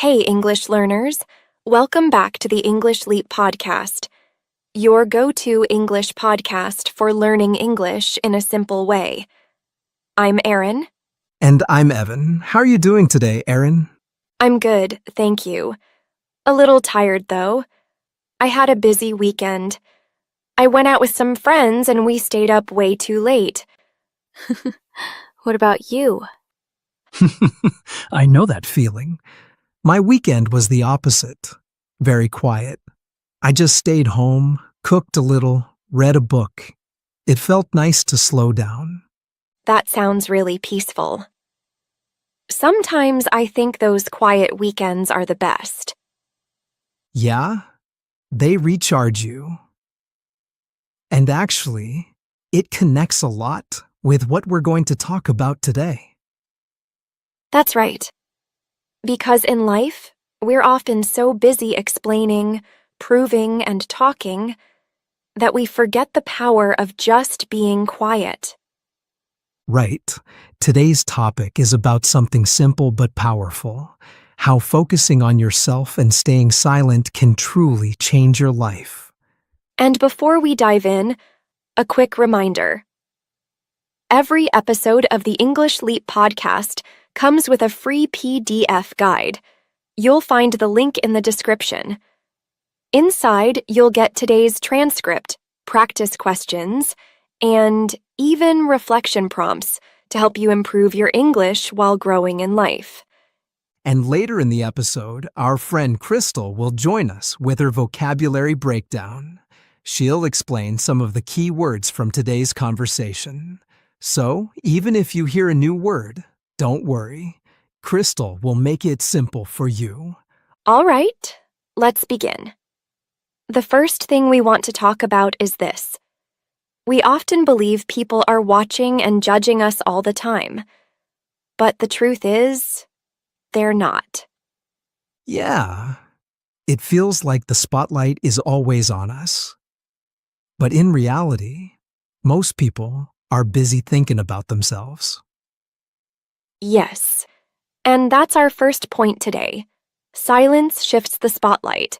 Hey, English learners. Welcome back to the English Leap podcast, your go-to English podcast for learning English in a simple way. I'm Erin. And I'm Evan. How are you doing today, Erin? I'm good, thank you. A little tired, though. I had a busy weekend. I went out with some friends and we stayed up way too late. What about you? I know that feeling. My weekend was the opposite. Very quiet. I just stayed home, cooked a little, read a book. It felt nice to slow down. That sounds really peaceful. Sometimes I think those quiet weekends are the best. Yeah? They recharge you. And actually, it connects a lot with what we're going to talk about today. That's right. Because in life, we're often so busy explaining, proving, and talking that we forget the power of just being quiet. Right. Today's topic is about something simple but powerful. How focusing on yourself and staying silent can truly change your life. And before we dive in, a quick reminder. Every episode of the English Leap podcast comes with a free PDF guide. You'll find the link in the description. Inside, you'll get today's transcript, practice questions, and even reflection prompts to help you improve your English while growing in life. And later in the episode, our friend Crystal will join us with her vocabulary breakdown. She'll explain some of the key words from today's conversation. So, even if you hear a new word, don't worry. Crystal will make it simple for you. All right, let's begin. The first thing we want to talk about is this. We often believe people are watching and judging us all the time. But the truth is, they're not. Yeah, it feels like the spotlight is always on us. But in reality, most people are busy thinking about themselves. Yes, and that's our first point today. Silence shifts the spotlight.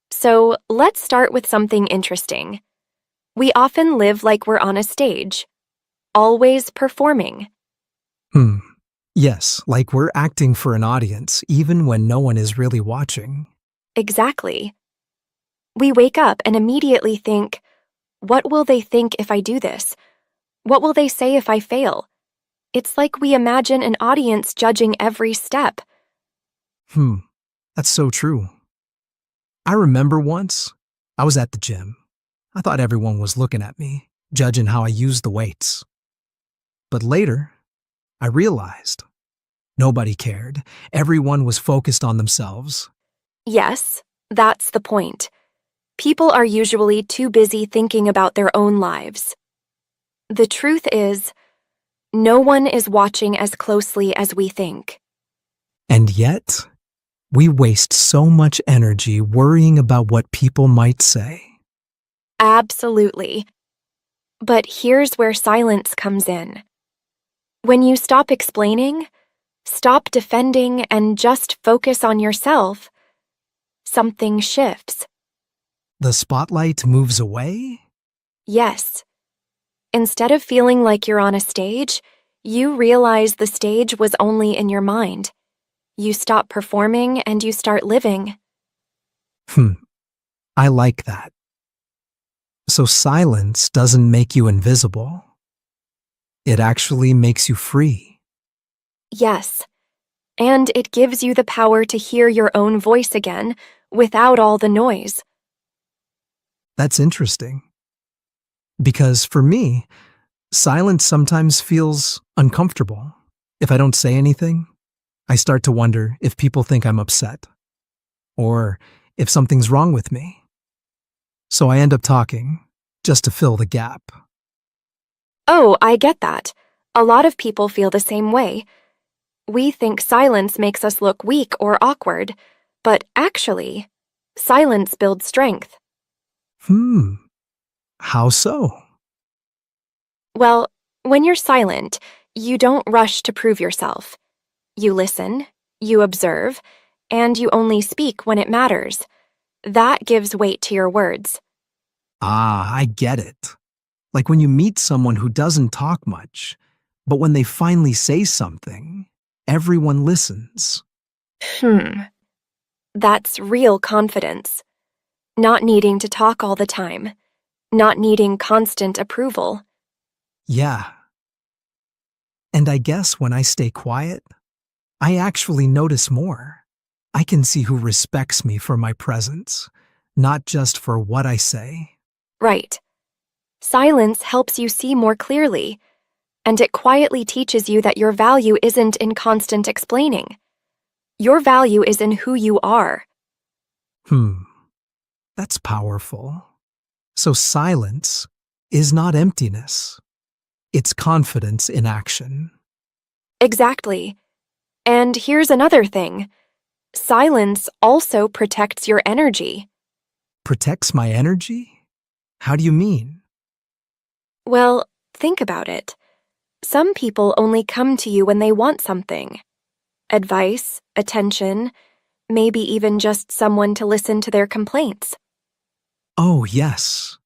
So let's start with something interesting. We often live like we're on a stage, always performing. Yes, like we're acting for an audience even when no one is really watching. Exactly. We wake up and immediately think, what will they think if I do this? What will they say if I fail? It's like we imagine an audience judging every step. That's so true. I remember once, I was at the gym. I thought everyone was looking at me, judging how I used the weights. But later, I realized nobody cared. Everyone was focused on themselves. Yes, that's the point. People are usually too busy thinking about their own lives. The truth is, no one is watching as closely as we think. And yet, we waste so much energy worrying about what people might say. Absolutely. But here's where silence comes in. When you stop explaining, stop defending, and just focus on yourself, something shifts. The spotlight moves away? Yes. Instead of feeling like you're on a stage, you realize the stage was only in your mind. You stop performing and you start living. I like that. So silence doesn't make you invisible. It actually makes you free. Yes. And it gives you the power to hear your own voice again without all the noise. That's interesting. Because for me, silence sometimes feels uncomfortable. If I don't say anything, I start to wonder if people think I'm upset, or if something's wrong with me. So I end up talking, just to fill the gap. Oh, I get that. A lot of people feel the same way. We think silence makes us look weak or awkward, but actually, silence builds strength. How so? Well, when you're silent, you don't rush to prove yourself. You listen, you observe, and you only speak when it matters. That gives weight to your words. Ah, I get it. Like when you meet someone who doesn't talk much, but when they finally say something, everyone listens. That's real confidence. Not needing to talk all the time. Not needing constant approval. Yeah. And I guess when I stay quiet, I actually notice more. I can see who respects me for my presence, not just for what I say. Right. Silence helps you see more clearly, and it quietly teaches you that your value isn't in constant explaining. Your value is in who you are. That's powerful. So silence is not emptiness. It's confidence in action. Exactly. And here's another thing. Silence also protects your energy. Protects my energy? How do you mean? Well, think about it. Some people only come to you when they want something. Advice, attention, maybe even just someone to listen to their complaints. Oh, yes.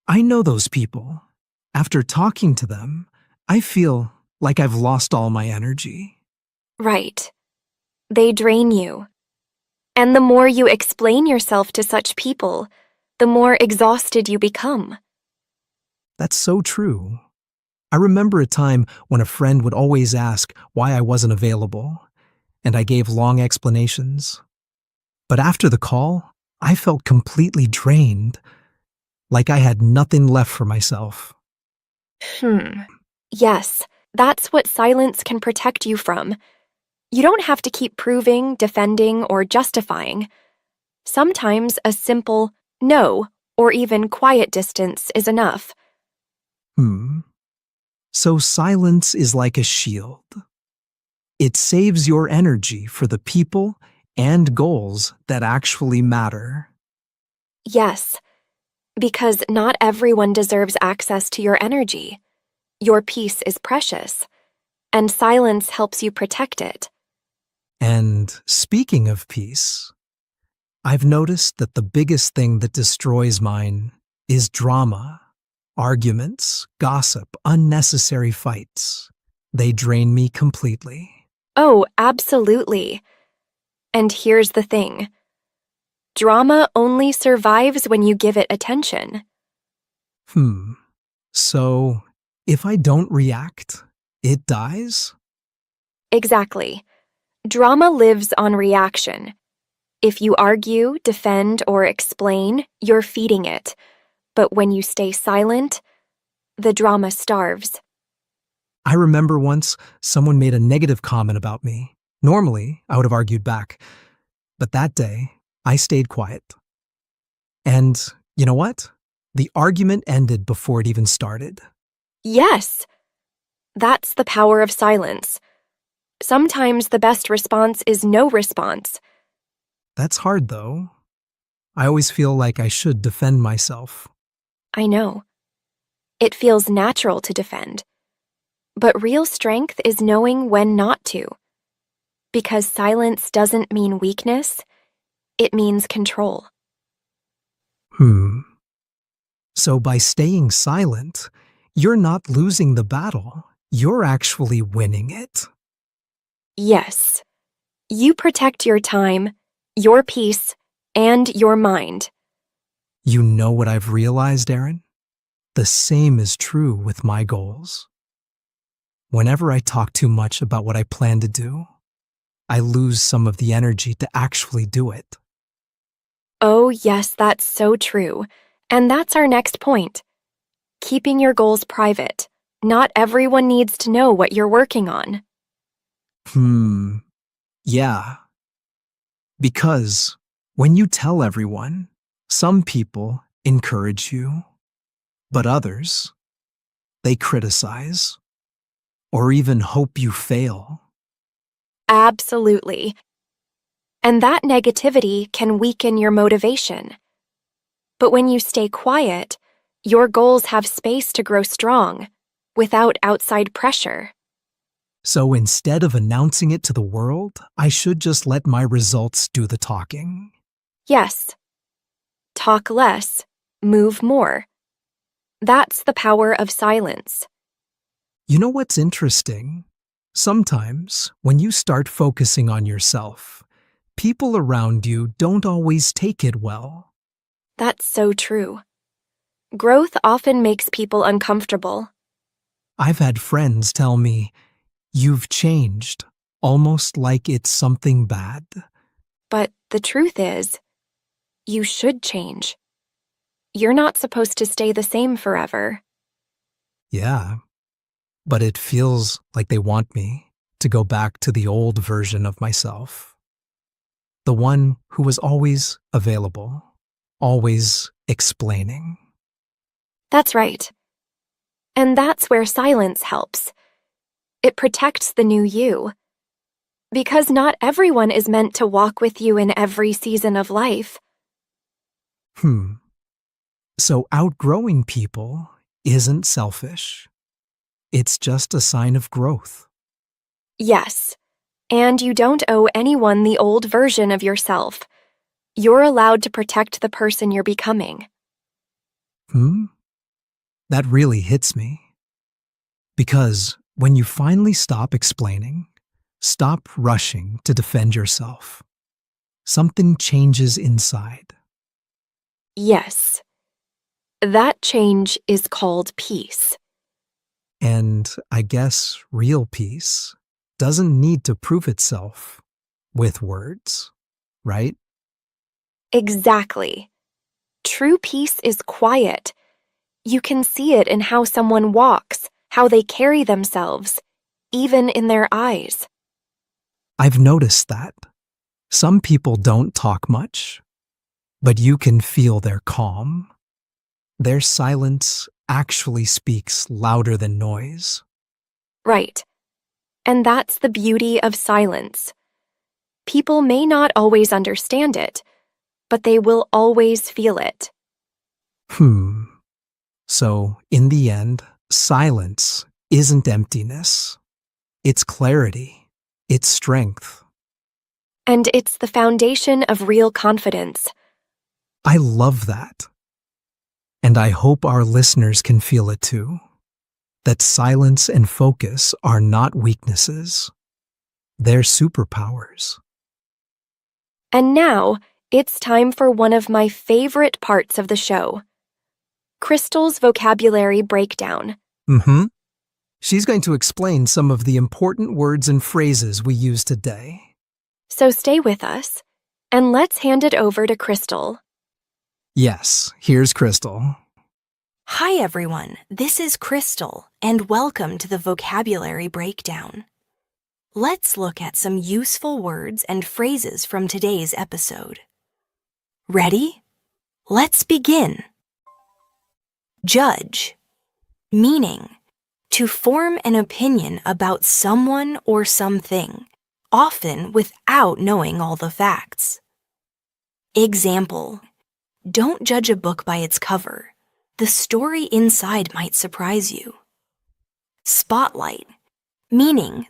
I know those people. After talking to them, I feel like I've lost all my energy. Right. They drain you. And the more you explain yourself to such people, the more exhausted you become. That's so true. I remember a time when a friend would always ask why I wasn't available, and I gave long explanations. But after the call, I felt completely drained, like I had nothing left for myself. Yes, that's what silence can protect you from. You don't have to keep proving, defending, or justifying. Sometimes a simple no or even quiet distance is enough. So silence is like a shield. It saves your energy for the people and goals that actually matter. Yes, because not everyone deserves access to your energy. Your peace is precious, and silence helps you protect it. And speaking of peace, I've noticed that the biggest thing that destroys mine is drama, arguments, gossip, unnecessary fights. They drain me completely. Oh, absolutely. And here's the thing. Drama only survives when you give it attention. So, if I don't react, it dies? Exactly. Drama lives on reaction. If you argue, defend, or explain, you're feeding it. But when you stay silent, the drama starves. I remember once someone made a negative comment about me. Normally, I would have argued back. But that day, I stayed quiet. And you know what? The argument ended before it even started. Yes, that's the power of silence. Sometimes the best response is no response. That's hard, though. I always feel like I should defend myself. I know. It feels natural to defend. But real strength is knowing when not to. Because silence doesn't mean weakness, it means control. So by staying silent, you're not losing the battle. You're actually winning it. Yes, you protect your time, your peace, and your mind. You know what I've realized, Aaron? The same is true with my goals. Whenever I talk too much about what I plan to do, I lose some of the energy to actually do it. Oh, yes, that's so true. And that's our next point. Keeping your goals private. Not everyone needs to know what you're working on. Yeah. Because when you tell everyone, some people encourage you, but others, they criticize or even hope you fail. Absolutely. And that negativity can weaken your motivation. But when you stay quiet, your goals have space to grow strong, without outside pressure. So instead of announcing it to the world, I should just let my results do the talking. Yes. Talk less, move more. That's the power of silence. You know what's interesting? Sometimes, when you start focusing on yourself, people around you don't always take it well. That's so true. Growth often makes people uncomfortable. I've had friends tell me, "You've changed," almost like it's something bad. But the truth is, you should change. You're not supposed to stay the same forever. Yeah, but it feels like they want me to go back to the old version of myself. The one who was always available, always explaining. That's right. And that's where silence helps. It protects the new you. Because not everyone is meant to walk with you in every season of life. So outgrowing people isn't selfish. It's just a sign of growth. Yes. And you don't owe anyone the old version of yourself. You're allowed to protect the person you're becoming. That really hits me. Because when you finally stop explaining, stop rushing to defend yourself, something changes inside. Yes. That change is called peace. And I guess real peace doesn't need to prove itself with words, right? Exactly. True peace is quiet. You can see it in how someone walks, how they carry themselves, even in their eyes. I've noticed that. Some people don't talk much, but you can feel their calm. Their silence actually speaks louder than noise. Right. And that's the beauty of silence. People may not always understand it, but they will always feel it. So, in the end, silence isn't emptiness. It's clarity. It's strength. And it's the foundation of real confidence. I love that. And I hope our listeners can feel it too. That silence and focus are not weaknesses. They're superpowers. And now, it's time for one of my favorite parts of the show. Crystal's vocabulary breakdown. She's going to explain some of the important words and phrases we use today. So stay with us, and let's hand it over to Crystal. Yes, here's Crystal. Hi everyone, this is Crystal, and welcome to the Vocabulary Breakdown. Let's look at some useful words and phrases from today's episode. Ready? Let's begin. Judge, meaning to form an opinion about someone or something, often without knowing all the facts. Example, don't judge a book by its cover. The story inside might surprise you. Spotlight, meaning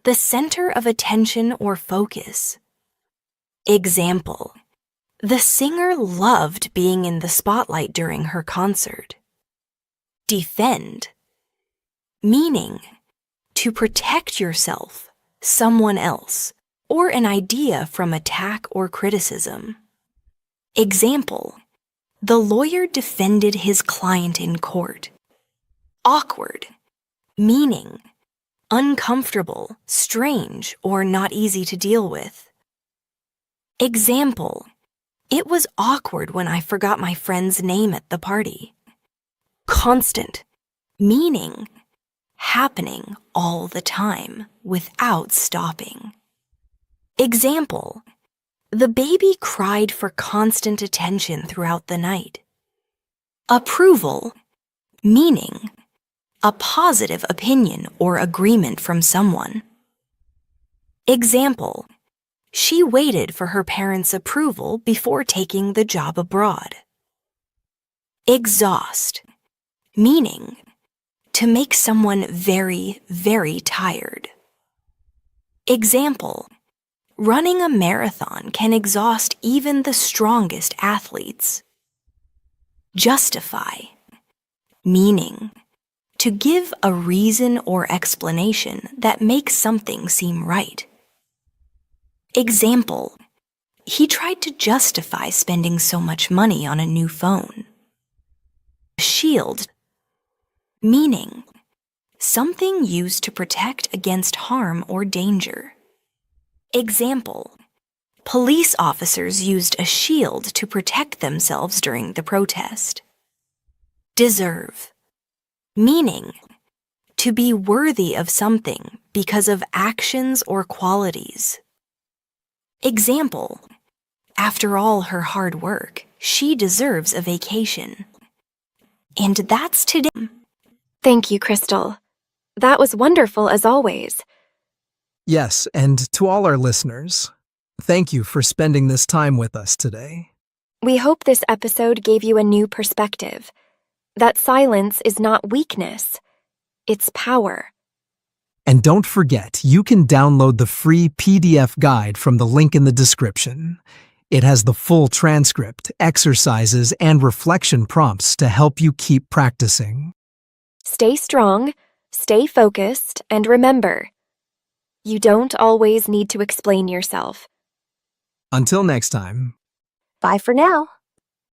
the center of attention or focus. Example, the singer loved being in the spotlight during her concert. Defend, meaning to protect yourself, someone else, or an idea from attack or criticism. Example, the lawyer defended his client in court. Awkward, meaning uncomfortable, strange, or not easy to deal with. Example, it was awkward when I forgot my friend's name at the party. Constant, meaning happening all the time without stopping. Example, the baby cried for constant attention throughout the night. Approval, meaning a positive opinion or agreement from someone. Example, she waited for her parents' approval before taking the job abroad. Exhaust, meaning to make someone very, very tired. Example: running a marathon can exhaust even the strongest athletes. Justify, meaning to give a reason or explanation that makes something seem right. Example: he tried to justify spending so much money on a new phone. Shield, meaning something used to protect against harm or danger. Example: police officers used a shield to protect themselves during the protest. Deserve, meaning to be worthy of something because of actions or qualities. Example: after all her hard work, she deserves a vacation. And that's today. Thank you, Crystal. That was wonderful as always. Yes, and to all our listeners, thank you for spending this time with us today. We hope this episode gave you a new perspective. That silence is not weakness, it's power. And don't forget, you can download the free PDF guide from the link in the description. It has the full transcript, exercises, and reflection prompts to help you keep practicing. Stay strong, stay focused, and remember, you don't always need to explain yourself. Until next time. Bye for now.